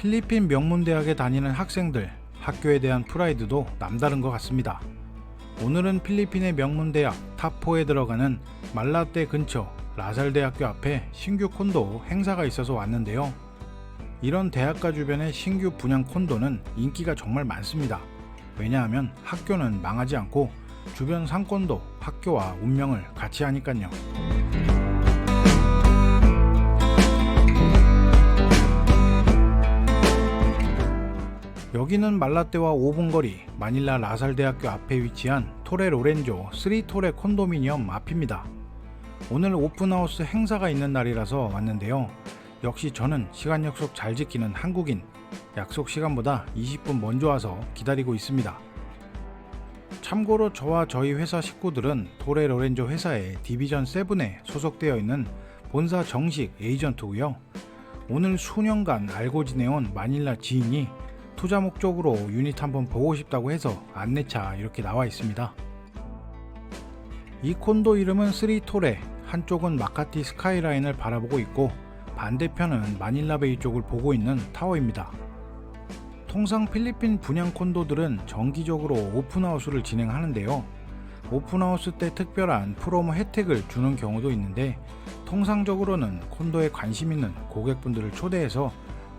필리핀 명문대학에 다니는 학생들, 학교에 대한 프라이드도 남다른 것 같습니다. 오늘은 필리핀의 명문대학 탑4에 들어가는 말라떼 근처 라살대학교 앞에 신규 콘도 행사가 있어서 왔는데요. 이런 대학가 주변의 신규 분양 콘도는 인기가 정말 많습니다. 왜냐하면 학교는 망하지 않고 주변 상권도 학교와 운명을 같이 하니깐요. 여기는 말라떼와 5분 거리 마닐라 라살대학교 앞에 위치한 토레 로렌조 3토레 콘도미니엄 앞입니다. 오늘 오픈하우스 행사가 있는 날이라서 왔는데요. 역시 저는 시간 약속 잘 지키는 한국인, 약속 시간보다 20분 먼저 와서 기다리고 있습니다. 참고로 저와 저희 회사 식구들은 토레 로렌조 회사의 디비전 7에 소속되어 있는 본사 정식 에이전트고요. 오늘 수년간 알고 지내온 마닐라 지인이 투자 목적으로 유닛 한번 보고 싶다고 해서 안내차 이렇게 나와 있습니다. 이 콘도 이름은 3토레, 한쪽은 마카티 스카이라인을 바라보고 있고 반대편은 마닐라베이 쪽을 보고 있는 타워입니다. 통상 필리핀 분양 콘도들은 정기적으로 오픈하우스를 진행하는데요. 오픈하우스 때 특별한 프로모 혜택을 주는 경우도 있는데 통상적으로는 콘도에 관심 있는 고객분들을 초대해서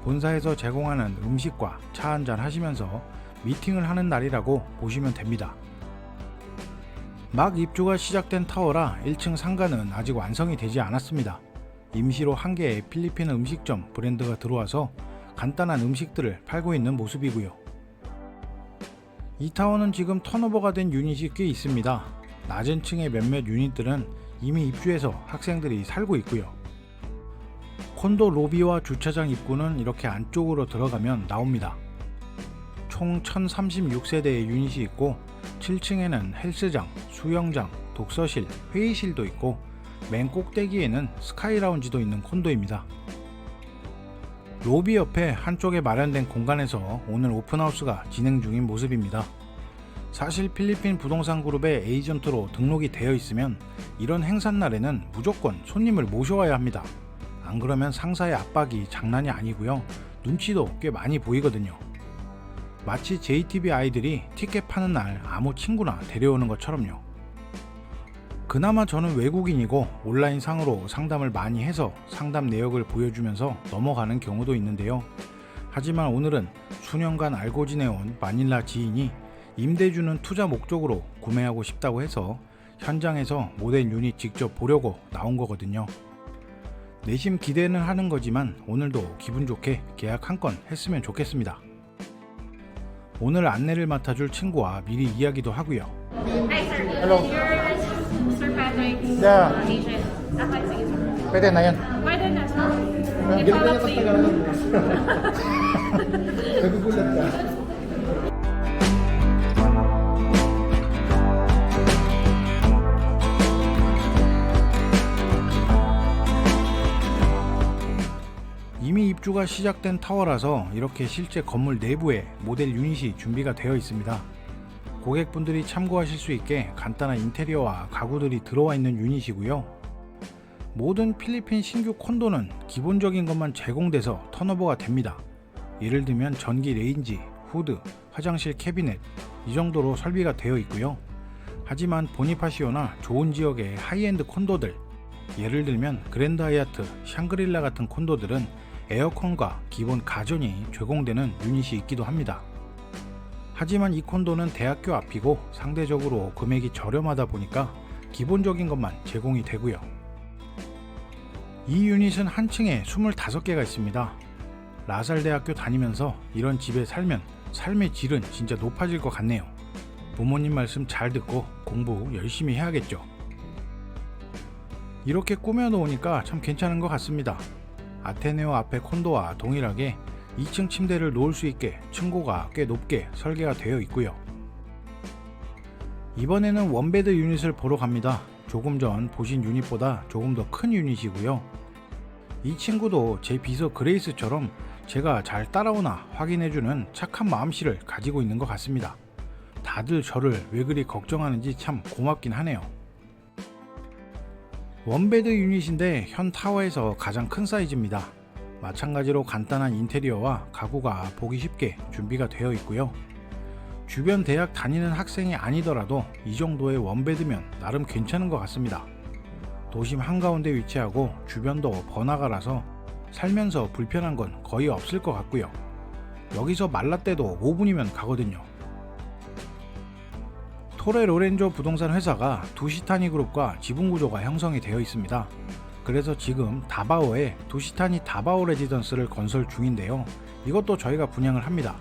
본사에서 제공하는 음식과 차 한잔 하시면서 미팅을 하는 날이라고 보시면 됩니다. 막 입주가 시작된 타워라 1층 상가는 아직 완성이 되지 않았습니다. 임시로 한 개의 필리핀 음식점 브랜드가 들어와서 간단한 음식들을 팔고 있는 모습이고요. 이 타워는 지금 턴오버가 된 유닛이 꽤 있습니다. 낮은 층의 몇몇 유닛들은 이미 입주해서 학생들이 살고 있고요. 콘도 로비와 주차장 입구는 이렇게 안쪽으로 들어가면 나옵니다. 총 1036세대의 유닛이 있고 7층에는 헬스장, 수영장, 독서실, 회의실도 있고 맨 꼭대기에는 스카이 라운지도 있는 콘도입니다. 로비 옆에 한쪽에 마련된 공간에서 오늘 오픈하우스가 진행 중인 모습입니다. 사실 필리핀 부동산 그룹의 에이전트로 등록이 되어 있으면 이런 행사날에는 무조건 손님을 모셔와야 합니다. 안 그러면 상사의 압박이 장난이 아니고요. 눈치도 꽤 많이 보이거든요. 마치 JTB 아이들이 티켓 파는 날 아무 친구나 데려오는 것처럼요. 그나마 저는 외국인이고 온라인 상으로 상담을 많이 해서 상담 내역을 보여주면서 넘어가는 경우도 있는데요. 하지만 오늘은 수년간 알고 지내온 마닐라 지인이 임대주는 투자 목적으로 구매하고 싶다고 해서 현장에서 모델 유닛 직접 보려고 나온 거거든요. 내심 기대는 하는 거지만 오늘도 기분 좋게 계약 한 건 했으면 좋겠습니다. 오늘 안내를 맡아줄 친구와 미리 이야기도 하고요. Hi sir, Hello. you're Sir Patrick Yeah. agent. Sige sir. Pwede na yan. Pwede na sir. I-follow up to you. Nagugulat ka. 이미 입주가 시작된 타워라서 이렇게 실제 건물 내부에 모델 유닛이 준비가 되어 있습니다. 고객분들이 참고하실 수 있게 간단한 인테리어와 가구들이 들어와 있는 유닛이고요. 모든 필리핀 신규 콘도는 기본적인 것만 제공돼서 턴오버가 됩니다. 예를 들면 전기 레인지, 후드, 화장실 캐비넷 이 정도로 설비가 되어 있고요. 하지만 보니파시오나 좋은 지역의 하이엔드 콘도들, 예를 들면 그랜드 하얏트, 샹그릴라 같은 콘도들은 에어컨과 기본 가전이 제공되는 유닛이 있기도 합니다. 하지만 이 콘도는 대학교 앞이고 상대적으로 금액이 저렴하다 보니까 기본적인 것만 제공이 되고요. 이 유닛은 한 층에 25개가 있습니다. 라살대학교 다니면서 이런 집에 살면 삶의 질은 진짜 높아질 것 같네요. 부모님 말씀 잘 듣고 공부 열심히 해야겠죠. 이렇게 꾸며놓으니까 참 괜찮은 것 같습니다. 아테네오 앞에 콘도와 동일하게 2층 침대를 놓을 수 있게 층고가 꽤 높게 설계가 되어 있고요. 이번에는 원베드 유닛을 보러 갑니다. 조금 전 보신 유닛보다 조금 더 큰 유닛이고요. 이 친구도 제 비서 그레이스처럼 제가 잘 따라오나 확인해주는 착한 마음씨를 가지고 있는 것 같습니다. 다들 저를 왜 그리 걱정하는지 참 고맙긴 하네요. 원베드 유닛인데 현 타워에서 가장 큰 사이즈입니다. 마찬가지로 간단한 인테리어와 가구가 보기 쉽게 준비가 되어 있고요. 주변 대학 다니는 학생이 아니더라도 이 정도의 원베드면 나름 괜찮은 것 같습니다. 도심 한가운데 위치하고 주변도 번화가라서 살면서 불편한 건 거의 없을 것 같고요. 여기서 말라떼도 5분이면 가거든요. 토레 로렌조 부동산 회사가 두시타니 그룹과 지분구조가 형성이 되어 있습니다. 그래서 지금 다바오에 두시타니 다바오 레지던스를 건설 중인데요. 이것도 저희가 분양을 합니다.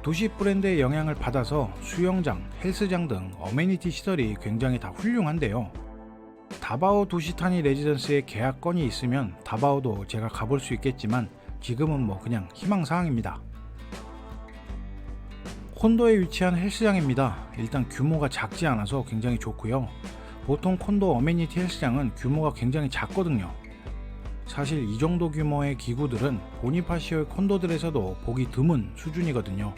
도시 브랜드의 영향을 받아서 수영장, 헬스장 등 어메니티 시설이 굉장히 다 훌륭한데요. 다바오 두시타니 레지던스의 계약건이 있으면 다바오도 제가 가볼 수 있겠지만 지금은 뭐 그냥 희망사항입니다. 콘도에 위치한 헬스장입니다. 일단 규모가 작지 않아서 굉장히 좋고요. 보통 콘도 어메니티 헬스장은 규모가 굉장히 작거든요. 사실 이 정도 규모의 기구들은 보니파시오의 콘도들에서도 보기 드문 수준이거든요.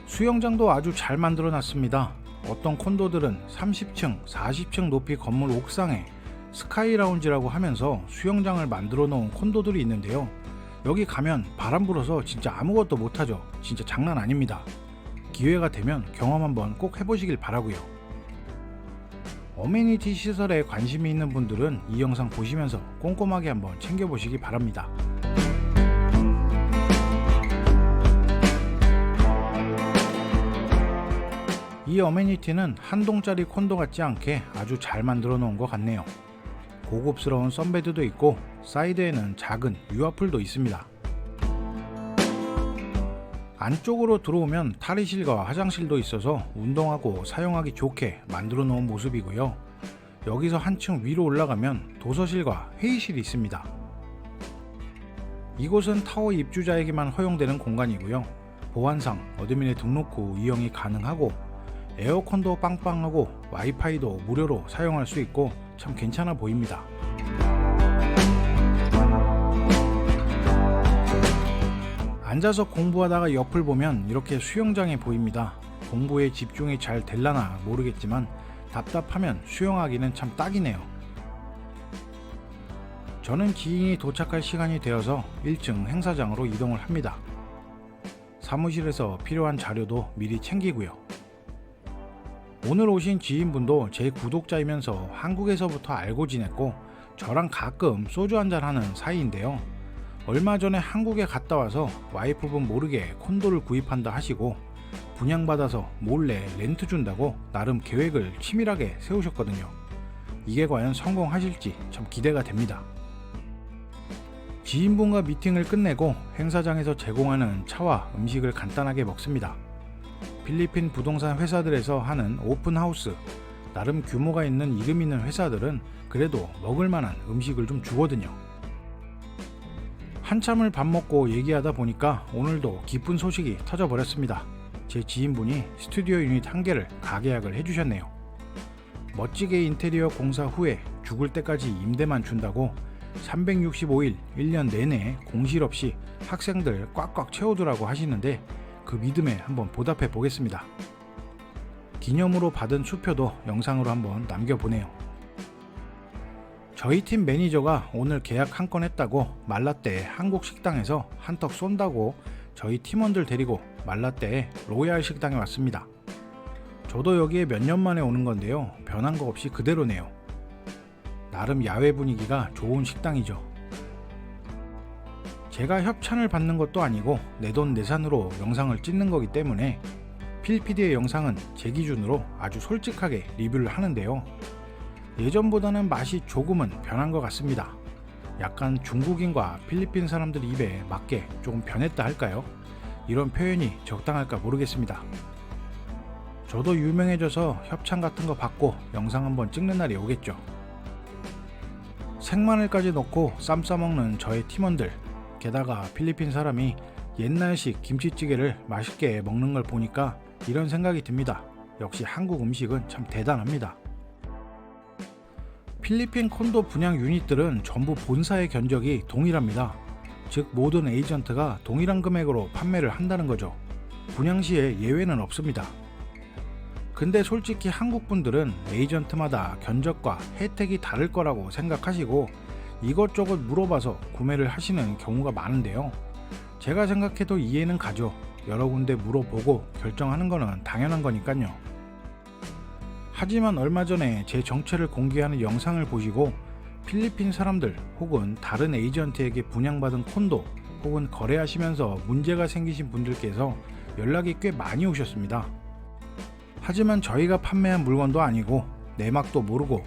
수영장도 아주 잘 만들어 놨습니다. 어떤 콘도들은 30층, 40층 높이 건물 옥상에 스카이 라운지라고 하면서 수영장을 만들어 놓은 콘도들이 있는데요. 여기 가면 바람 불어서 진짜 아무것도 못하죠. 진짜 장난 아닙니다. 기회가 되면 경험 한번 꼭 해보시길 바라고요. 어메니티 시설에 관심이 있는 분들은 이 영상 보시면서 꼼꼼하게 한번 챙겨보시기 바랍니다. 이 어메니티는 한 동짜리 콘도 같지 않게 아주 잘 만들어 놓은 것 같네요. 고급스러운 선베드도 있고 사이드에는 작은 유아풀도 있습니다. 안쪽으로 들어오면 탈의실과 화장실도 있어서 운동하고 사용하기 좋게 만들어 놓은 모습이고요. 여기서 한층 위로 올라가면 도서실과 회의실이 있습니다. 이곳은 타워 입주자에게만 허용되는 공간이고요. 보안상 어드민의 등록 후 이용이 가능하고 에어컨도 빵빵하고 와이파이도 무료로 사용할 수 있고 참 괜찮아 보입니다. 앉아서 공부하다가 옆을 보면 이렇게 수영장이 보입니다. 공부에 집중이 잘 될라나 모르겠지만 답답하면 수영하기는 참 딱이네요. 저는 지인이 도착할 시간이 되어서 1층 행사장으로 이동을 합니다. 사무실에서 필요한 자료도 미리 챙기고요. 오늘 오신 지인분도 제 구독자이면서 한국에서부터 알고 지냈고 저랑 가끔 소주 한잔 하는 사이인데요. 얼마 전에 한국에 갔다 와서 와이프분 모르게 콘도를 구입한다 하시고 분양받아서 몰래 렌트 준다고 나름 계획을 치밀하게 세우셨거든요. 이게 과연 성공하실지 참 기대가 됩니다. 지인분과 미팅을 끝내고 행사장에서 제공하는 차와 음식을 간단하게 먹습니다. 필리핀 부동산 회사들에서 하는 오픈하우스, 나름 규모가 있는 이름 있는 회사들은 그래도 먹을 만한 음식을 좀 주거든요. 한참을 밥 먹고 얘기하다 보니까 오늘도 기쁜 소식이 터져버렸습니다. 제 지인분이 스튜디오 유닛 1개를 가계약을 해주셨네요. 멋지게 인테리어 공사 후에 죽을 때까지 임대만 준다고 365일 1년 내내 공실 없이 학생들 꽉꽉 채우더라고 하시는데 그 믿음에 한번 보답해 보겠습니다. 기념으로 받은 수표도 영상으로 한번 남겨보네요. 저희 팀 매니저가 오늘 계약 한 건 했다고 말라떼 한국 식당에서 한턱 쏜다고 저희 팀원들 데리고 말라떼 로얄 식당에 왔습니다. 저도 여기에 몇 년 만에 오는 건데요. 변한 거 없이 그대로네요. 나름 야외 분위기가 좋은 식당이죠. 제가 협찬을 받는 것도 아니고 내돈내산으로 영상을 찍는 거기 때문에 필PD의 영상은 제 기준으로 아주 솔직하게 리뷰를 하는데요. 예전보다는 맛이 조금은 변한 것 같습니다. 약간 중국인과 필리핀 사람들 입에 맞게 조금 변했다 할까요? 이런 표현이 적당할까 모르겠습니다. 저도 유명해져서 협찬 같은 거 받고 영상 한번 찍는 날이 오겠죠. 생마늘까지 넣고 쌈 싸먹는 저의 팀원들, 게다가 필리핀 사람이 옛날식 김치찌개를 맛있게 먹는 걸 보니까 이런 생각이 듭니다. 역시 한국 음식은 참 대단합니다. 필리핀 콘도 분양 유닛들은 전부 본사의 견적이 동일합니다. 즉 모든 에이전트가 동일한 금액으로 판매를 한다는 거죠. 분양 시에 예외는 없습니다. 근데 솔직히 한국 분들은 에이전트마다 견적과 혜택이 다를 거라고 생각하시고 이것저것 물어봐서 구매를 하시는 경우가 많은데요. 제가 생각해도 이해는 가죠. 여러 군데 물어보고 결정하는 거는 당연한 거니까요. 하지만 얼마 전에 제 정체를 공개하는 영상을 보시고 필리핀 사람들 혹은 다른 에이전트에게 분양받은 콘도 혹은 거래하시면서 문제가 생기신 분들께서 연락이 꽤 많이 오셨습니다. 하지만 저희가 판매한 물건도 아니고 내막도 모르고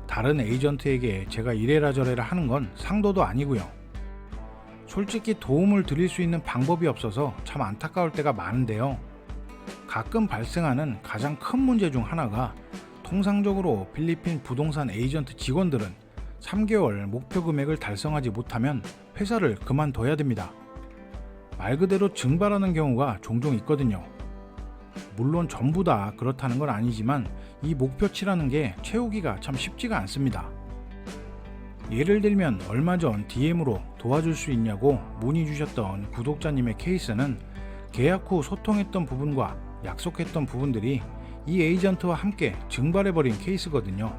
다른 에이전트에게 제가 이래라 저래라 하는 건 상도도 아니고요. 솔직히 도움을 드릴 수 있는 방법이 없어서 참 안타까울 때가 많은데요. 가끔 발생하는 가장 큰 문제 중 하나가 통상적으로 필리핀 부동산 에이전트 직원들은 3개월 목표 금액을 달성하지 못하면 회사를 그만둬야 됩니다. 말 그대로 증발하는 경우가 종종 있거든요. 물론 전부 다 그렇다는 건 아니지만 이 목표치라는 게 채우기가 참 쉽지가 않습니다. 예를 들면 얼마 전 DM으로 도와줄 수 있냐고 문의 주셨던 구독자님의 케이스는 계약 후 소통했던 부분과 약속했던 부분들이 이 에이전트와 함께 증발해버린 케이스거든요.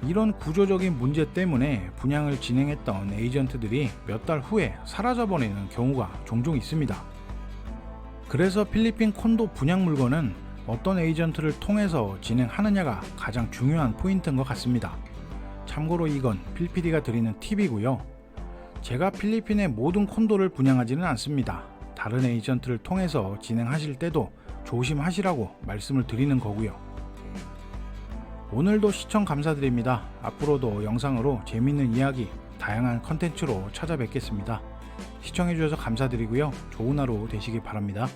이런 구조적인 문제 때문에 분양을 진행했던 에이전트들이 몇 달 후에 사라져버리는 경우가 종종 있습니다. 그래서 필리핀 콘도 분양 물건은 어떤 에이전트를 통해서 진행하느냐가 가장 중요한 포인트인 것 같습니다. 참고로 이건 필PD가 드리는 팁이고요. 제가 필리핀의 모든 콘도를 분양하지는 않습니다. 다른 에이전트를 통해서 진행하실 때도 조심하시라고 말씀을 드리는 거고요. 오늘도 시청 감사드립니다. 앞으로도 영상으로 재미있는 이야기, 다양한 컨텐츠로 찾아뵙겠습니다. 시청해주셔서 감사드리고요. 좋은 하루 되시길 바랍니다.